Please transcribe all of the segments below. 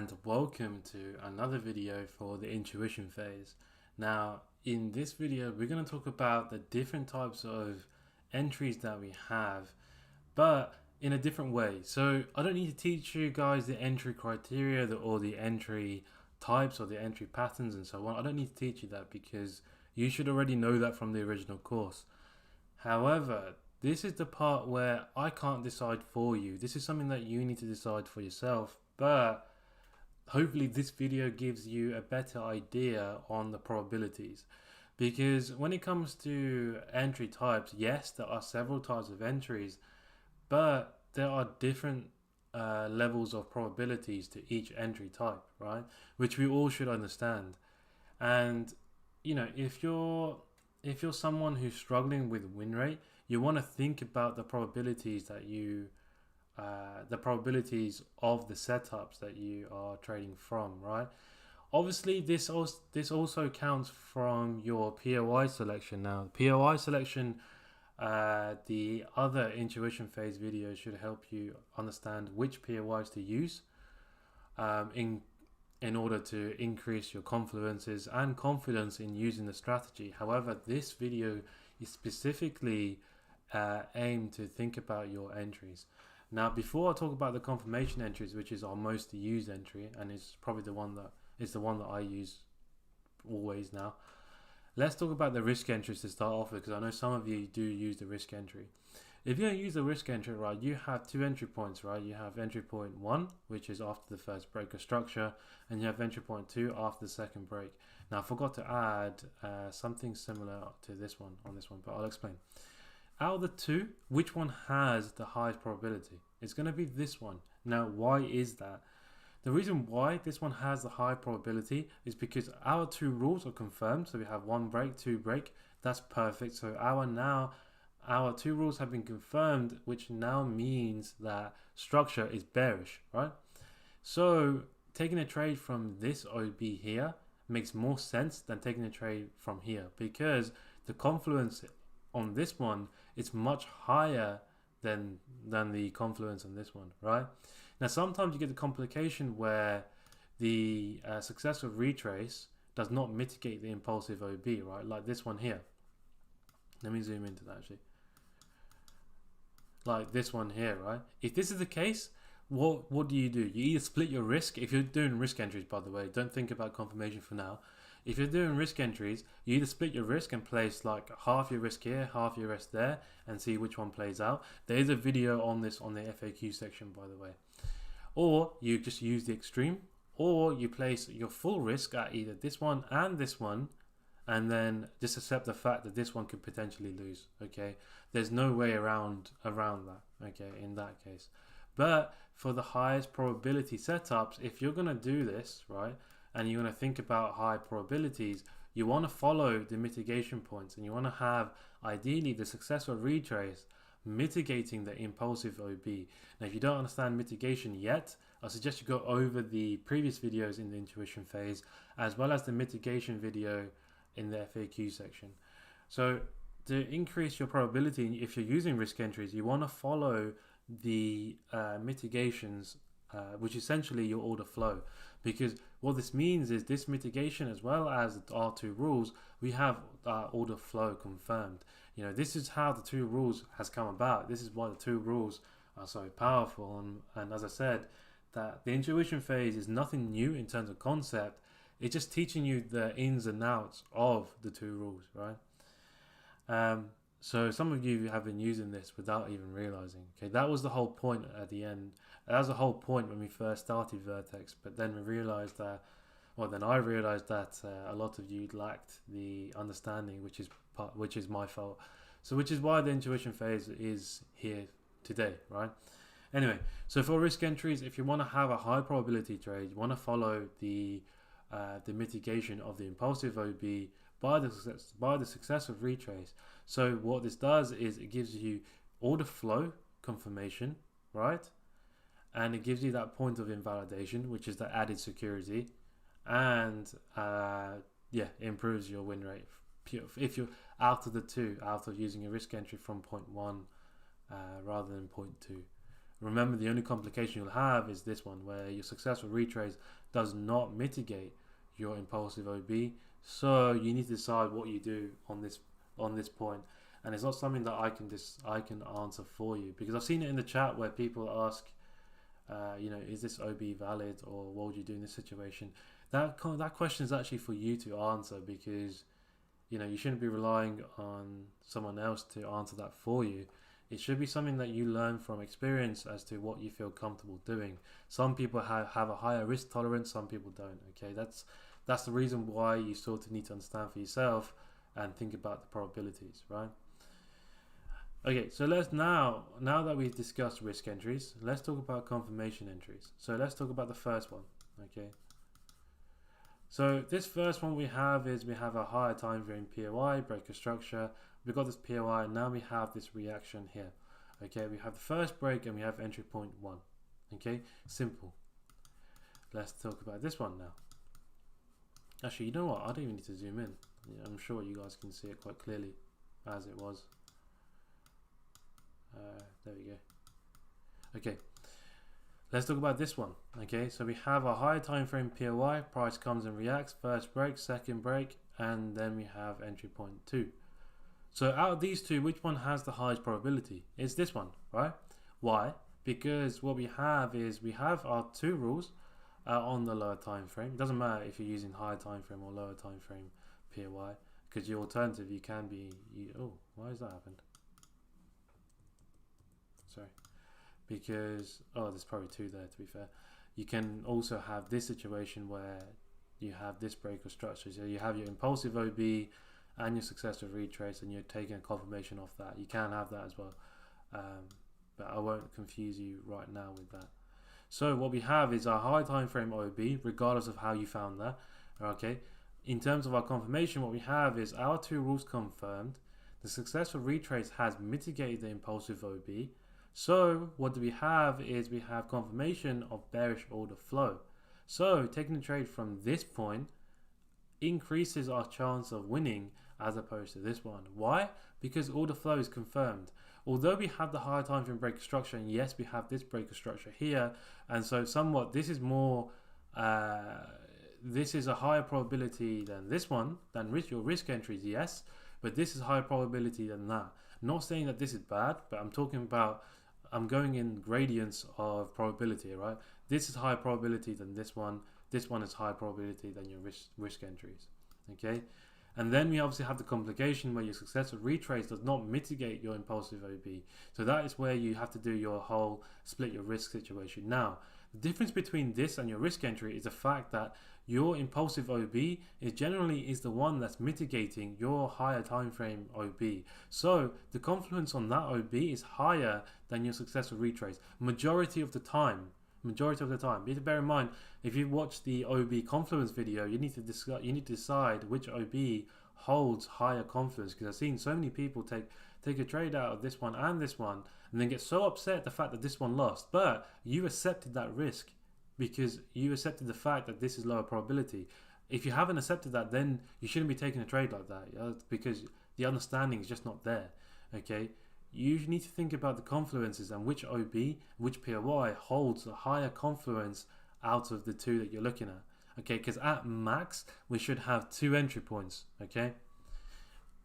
and welcome to another video for the intuition phase. Now in this video we're going to talk about the different types of entries that we have, but in a different way. So I don't need to teach you guys the entry criteria or the entry types or the entry patterns and so on. I don't need to teach you that because you should already know that from the original course. However, this is the part where I can't decide for you. This is something that you need to decide for yourself, but hopefully this video gives you a better idea on the probabilities. Because when it comes to entry types, yes, there are several types of entries, but there are different levels of probabilities to each entry type, right? Which we all should understand. And you know, if you're someone who's struggling with win rate, you want to think about the probabilities that the probabilities of the setups that you are trading from, right? Obviously, this also counts from your POI selection. Now, POI selection, the other intuition phase video should help you understand which POIs to use in order to increase your confluences and confidence in using the strategy. However, this video is specifically aimed to think about your entries. Now, before I talk about the confirmation entries, which is our most used entry, and it's probably the one that I use always now, let's talk about the risk entries to start off with, because I know some of you do use the risk entry. If you don't use the risk entry, right, you have two entry points, right? You have entry point 1, which is after the first break of structure, and you have entry point 2 after the second break. Now, I forgot to add something similar to this one on this one, but I'll explain. Out of the two, which one has the highest probability? It's going to be this one. Now, why is that? The reason why this one has the high probability is because our two rules are confirmed. So we have 1 break, 2 break. That's perfect. So our two rules have been confirmed, which now means that structure is bearish, right? So taking a trade from this OB here makes more sense than taking a trade from here, because the confluence on this one is much higher than the confluence on this one, right? Now, sometimes you get the complication where the successful retrace does not mitigate the impulsive OB, right? Like this one here. Let me zoom into that actually. Like this one here, right? If this is the case, what do? You either split your risk. If you're doing risk entries, by the way, don't think about confirmation for now. If you're doing risk entries, you either split your risk and place like half your risk here, half your risk there, and see which one plays out. There is a video on this on the FAQ section, by the way. Or you just use the extreme, or you place your full risk at either this one, and then just accept the fact that this one could potentially lose. Okay, there's no way around that. Okay, in that case. But for the highest probability setups, if you're gonna do this right, and you want to think about high probabilities, you want to follow the mitigation points, and you want to have ideally the successful retrace mitigating the impulsive OB. Now, if you don't understand mitigation yet, I suggest you go over the previous videos in the intuition phase, as well as the mitigation video in the FAQ section. So to increase your probability, if you're using risk entries, you want to follow the mitigations, which essentially your order flow, because what this means is this mitigation, as well as our two rules, we have order flow confirmed. You know, this is how the two rules has come about. This is why the two rules are so powerful. And as I said, that the intuition phase is nothing new in terms of concept. It's just teaching you the ins and outs of the two rules, right? So some of you have been using this without even realizing. Okay, that was the whole point at the end. That was the whole point when we first started Vertex. But then we realized that, I realized that a lot of you lacked the understanding, which is my fault. So which is why the intuition phase is here today, right? Anyway, so for risk entries, if you want to have a high probability trade, you want to follow the mitigation of the impulsive OB by the success of retrace. So what this does is it gives you order flow confirmation, right? And it gives you that point of invalidation, which is the added security, and improves your win rate if you're out of the two, out of using a risk entry from point 1 rather than point 2. Remember, the only complication you'll have is this one, where your successful retrace does not mitigate your impulsive OB. So you need to decide what you do on this point, and it's not something that I can answer for you, because I've seen it in the chat where people ask, is this OB valid, or what would you do in this situation? That question is actually for you to answer, because you shouldn't be relying on someone else to answer that for you. It should be something that you learn from experience as to what you feel comfortable doing. Some people have a higher risk tolerance, some people don't. Okay, that's the reason why you sort of need to understand for yourself and think about the probabilities, right? Okay, so let's now that we've discussed risk entries, let's talk about confirmation entries. So let's talk about the first one. Okay, so this first one we have a higher time frame POI, breaker structure. We've got this POI, and now we have this reaction here. Okay, we have the first break and we have entry point 1. Okay, simple. Let's talk about this one now. Actually, you know what? I don't even need to zoom in. I'm sure you guys can see it quite clearly as it was. There we go. Okay, let's talk about this one. Okay, so we have a higher time frame POI, price comes and reacts, first break, second break, and then we have entry point 2. So out of these two, which one has the highest probability? It's this one, right? Why? Because what we have is we have our two rules on the lower time frame. It doesn't matter if you're using higher time frame or lower time frame POI, because your alternative you can be. Oh, why has that happened? Sorry, because there's probably two there. To be fair, you can also have this situation where you have this breaker structure. So you have your impulsive OB and your successive retrace, and you're taking a confirmation off that. You can have that as well, but I won't confuse you right now with that. So what we have is our high time frame OB, regardless of how you found that. Okay, in terms of our confirmation, what we have is our two rules confirmed. The successful retrace has mitigated the impulsive OB. So what do we have is we have confirmation of bearish order flow. So taking a trade from this point increases our chance of winning as opposed to this one. Why? Because order flow is confirmed. Although we have the higher time frame breaker structure, and yes, we have this breaker structure here, and so somewhat this is more this is a higher probability than this one, than your risk entries, yes, but this is higher probability than that. Not saying that this is bad, but I'm going in gradients of probability, right? This is higher probability than this one is higher probability than your risk entries. Okay, and then we obviously have the complication where your successful retrace does not mitigate your impulsive OB. So that is where you have to do your whole split your risk situation. Now, the difference between this and your risk entry is the fact that your impulsive OB is generally the one that's mitigating your higher time frame OB. So the confluence on that OB is higher than your successful retrace majority of the time. You need to bear in mind, if you watch the OB confluence video, you need to decide which OB holds higher confluence, because I've seen so many people take a trade out of this one and then get so upset the fact that this one lost, but you accepted that risk because you accepted the fact that this is lower probability. If you haven't accepted that, then you shouldn't be taking a trade like that, because the understanding is just not there. Okay, you need to think about the confluences and which OB, which POI holds a higher confluence out of the two that you're looking at. Okay, because at max we should have 2 entry points. Okay,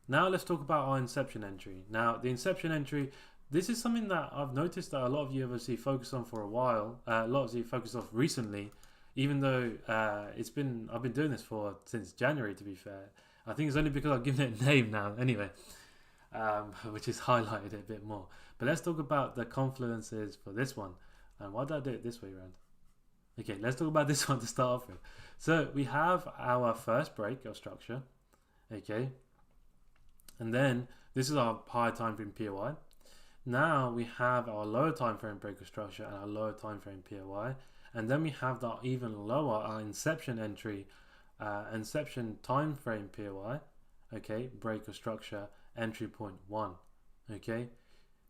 now let's talk about our inception entry. Now the inception entry, this is something that I've noticed that a lot of you obviously focused on for a while. A lot of you focused on recently, even though I've been doing this since January, to be fair. I think it's only because I've given it a name now anyway, which is highlighted a bit more. But let's talk about the confluences for this one. And why did I do it this way around? Okay, let's talk about this one to start off with. So we have our first break of structure. Okay, and then this is our higher time frame POI. Now we have our lower time frame breaker structure and our lower time frame POI, and then we have the even lower our inception entry, inception time frame POI. Okay, breaker structure entry point 1. Okay,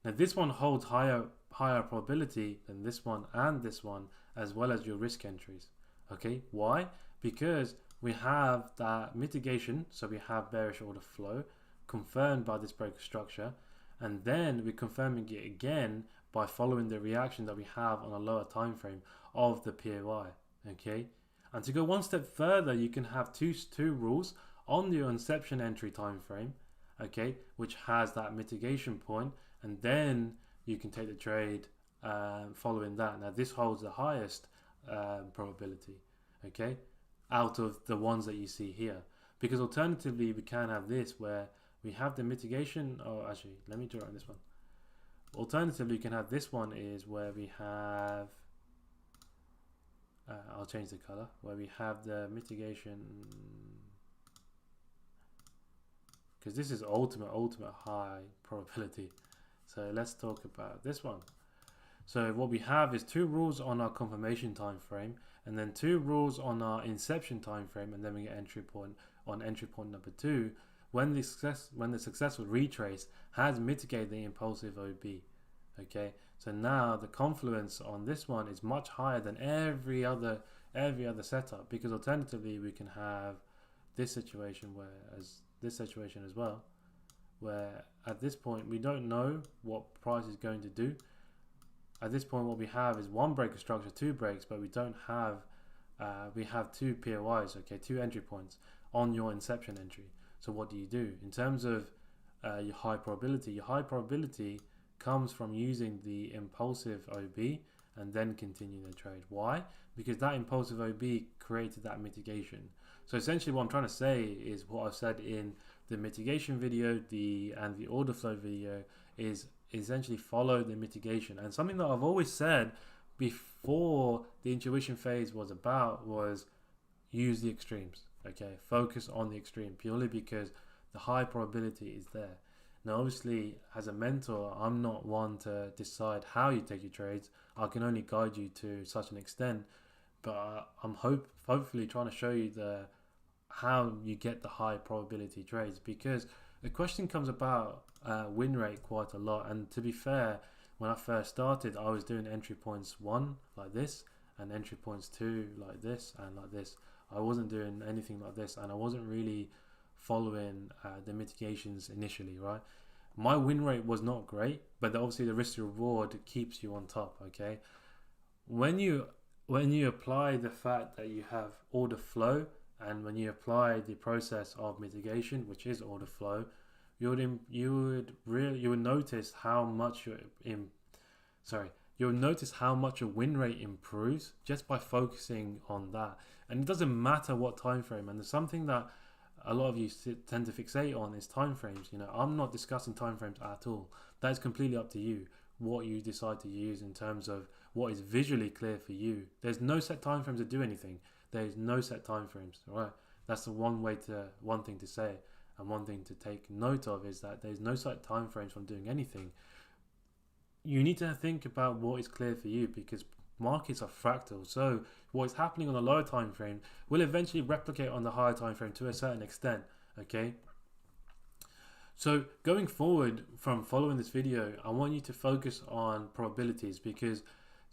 now this one holds higher probability than this one and this one, as well as your risk entries. Okay, why? Because we have that mitigation, so we have bearish order flow confirmed by this breaker structure, and then we're confirming it again by following the reaction that we have on a lower time frame of the POI. Okay, and to go one step further, you can have two rules on your inception entry time frame, okay, which has that mitigation point, and then you can take the trade following that. Now this holds the highest probability, okay, out of the ones that you see here, because alternatively we can have this where we have the mitigation. Oh, actually, let me draw on this one. Alternatively, you can have this one is where we have I'll change the color, where we have the mitigation, because this is ultimate high probability. So let's talk about this one. So what we have is two rules on our confirmation time frame, and then two rules on our inception time frame, and then we get entry point on entry point number 2 when the successful retrace has mitigated the impulsive OB. Okay, so now the confluence on this one is much higher than every other setup, because alternatively we can have this situation as well, where at this point we don't know what price is going to do. At this point what we have is one breaker structure, two breaks, but we don't have we have two POIs, okay, two entry points on your inception entry. So what do you do in terms of your high probability? Your high probability comes from using the impulsive OB and then continue the trade. Why? Because that impulsive OB created that mitigation. So essentially what I'm trying to say is what I've said in the mitigation video and the order flow video is essentially follow the mitigation. And something that I've always said before the intuition phase was use the extremes. Okay, focus on the extreme, purely because the high probability is there. Now obviously as a mentor, I'm not one to decide how you take your trades. I can only guide you to such an extent, but I'm hopefully trying to show you how you get the high probability trades, because the question comes about win rate quite a lot. And to be fair, when I first started, I was doing entry points 1 like this and entry points 2 like this and like this. I wasn't doing anything like this, and I wasn't really following the mitigations initially, right? My win rate was not great, but obviously the risk to reward keeps you on top. Okay, when you apply the fact that you have order flow, and when you apply the process of mitigation, which is order flow, you would notice how much you'll notice how much your win rate improves just by focusing on that. And it doesn't matter what time frame. And there's something that a lot of you tend to fixate on is time frames. You know, I'm not discussing time frames at all. That is completely up to you, what you decide to use in terms of what is visually clear for you. There's no set time frames to do anything. There's no set time frames, all right? That's the one thing to say, and one thing to take note of is that there's no set time frames from doing anything. You need to think about what is clear for you, because markets are fractal. So what is happening on the lower time frame will eventually replicate on the higher time frame to a certain extent. Okay, so going forward from following this video, I want you to focus on probabilities, because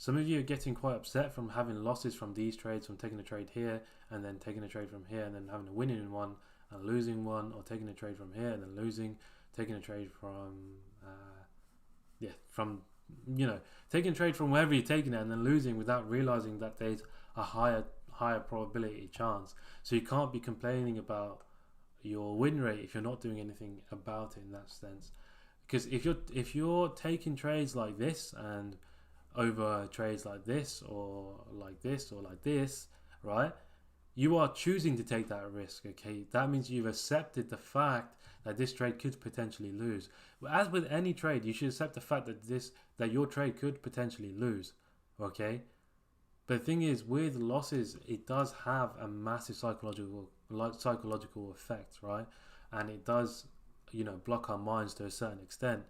some of you are getting quite upset from having losses from these trades, from taking a trade here and then taking a trade from here and then having a win in one and losing one, or taking a trade from here and then losing, taking a trade from taking a trade from wherever you're taking it and then losing without realizing that there's a higher probability chance. So you can't be complaining about your win rate if you're not doing anything about it in that sense. Because if you're taking trades like this and over trades like this or like this or like this, right, you are choosing to take that risk. Okay, that means you've accepted the fact that this trade could potentially lose. As with any trade, you should accept the fact that your trade could potentially lose. Okay, but the thing is, with losses, it does have a massive psychological effect, right? And it does, block our minds to a certain extent.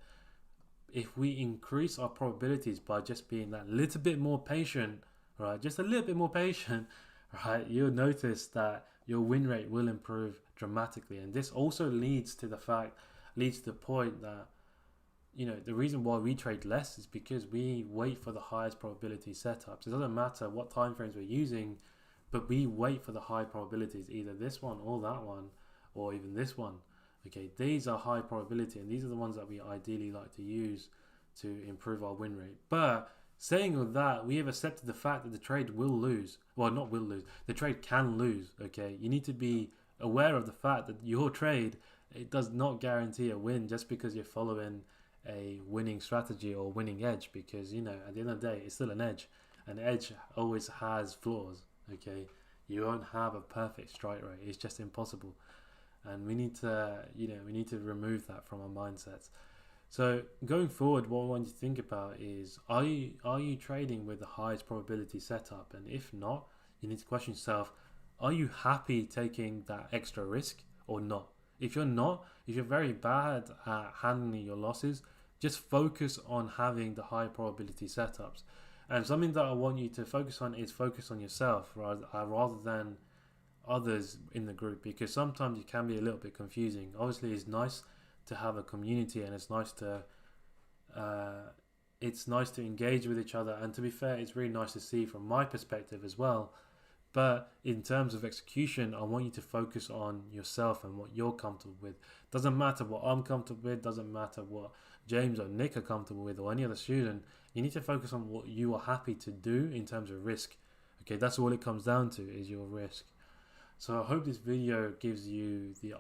If we increase our probabilities by just being that little bit more patient, right, just a little bit more patient, right, you'll notice that your win rate will improve dramatically. And this also leads to the point that, the reason why we trade less is because we wait for the highest probability setups. It doesn't matter what time frames we're using, but we wait for the high probabilities, either this one or that one, or even this one. Okay, these are high probability, and these are the ones that we ideally like to use to improve our win rate. But saying all that, we have accepted the fact that the trade will lose. Well, not will lose. The trade can lose. Okay, you need to be aware of the fact that your trade, it does not guarantee a win just because you're following a winning strategy or winning edge, because you know at the end of the day it's still an edge. An edge always has flaws. Okay, you won't have a perfect strike rate. It's just impossible, and we need to remove that from our mindsets. So going forward, what I want you to think about is, are you trading with the highest probability setup? And if not, you need to question yourself, are you happy taking that extra risk or not? If you're not, if you're very bad at handling your losses, just focus on having the high probability setups. And something that I want you to focus on is focus on yourself rather than others in the group, because sometimes it can be a little bit confusing. Obviously, it's nice to have a community, and it's nice to engage with each other. And to be fair, it's really nice to see from my perspective as well. But in terms of execution, I want you to focus on yourself and what you're comfortable with. Doesn't matter what I'm comfortable with, doesn't matter what James or Nick are comfortable with, or any other student. You need to focus on what you are happy to do in terms of risk. Okay, that's all it comes down to, is your risk. So I hope this video gives you the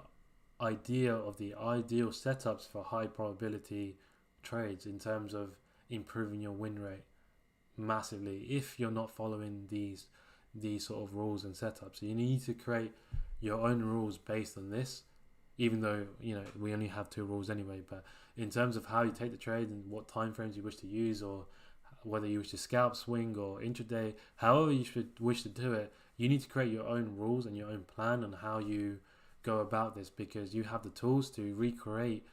idea of the ideal setups for high probability trades in terms of improving your win rate massively if you're not following these sort of rules and setups. So you need to create your own rules based on this, even though we only have 2 rules anyway. But in terms of how you take the trade and what time frames you wish to use, or whether you wish to scalp, swing, or intraday, however you should wish to do it, you need to create your own rules and your own plan on how you go about this, because you have the tools to recreate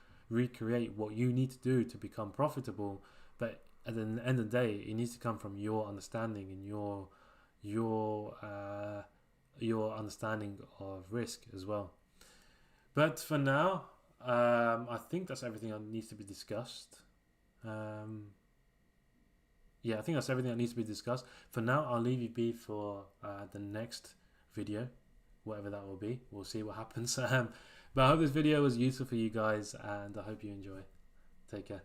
what you need to do to become profitable. But at the end of the day, it needs to come from your understanding and your understanding of risk as well. But for now, I think that's everything that needs to be discussed. I think that's everything that needs to be discussed. For now, I'll leave you be for the next video, whatever that will be. We'll see what happens. But I hope this video was useful for you guys, and I hope you enjoy. Take care.